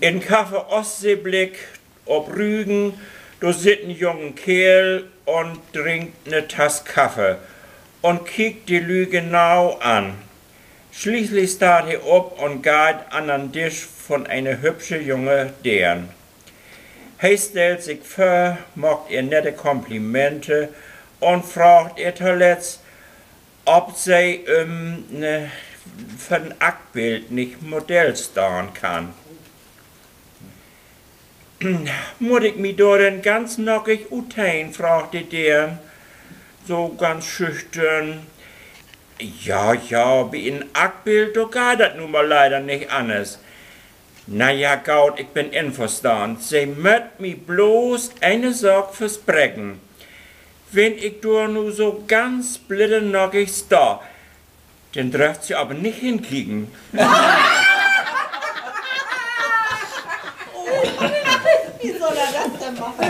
In Kaffee Ostseeblick ob Rügen, da sitzt ein junger Kerl und trinkt ne Tasse Kaffee und kickt die Lü genau an. Schließlich steht er op und geht an den Tisch von einer hübschen junge Dern. Er stellt sich vor, macht ihr nette Komplimente und fragt ihr zuletzt, ob sie für ein Aktbild nicht Modell stehen kann. Muss ich mich da denn ganz nackig utein, fragte der, so ganz schüchtern. Ja, wie ein Aktbild, da geht das nun mal leider nicht anders. Naja, Gaut, ich bin einverstanden. Sie möcht mi bloß eine Sorge versprechen. Wenn ich da nur so ganz blitternackig sta, dann dürft sie aber nicht hinkriegen. Wie soll er das denn machen?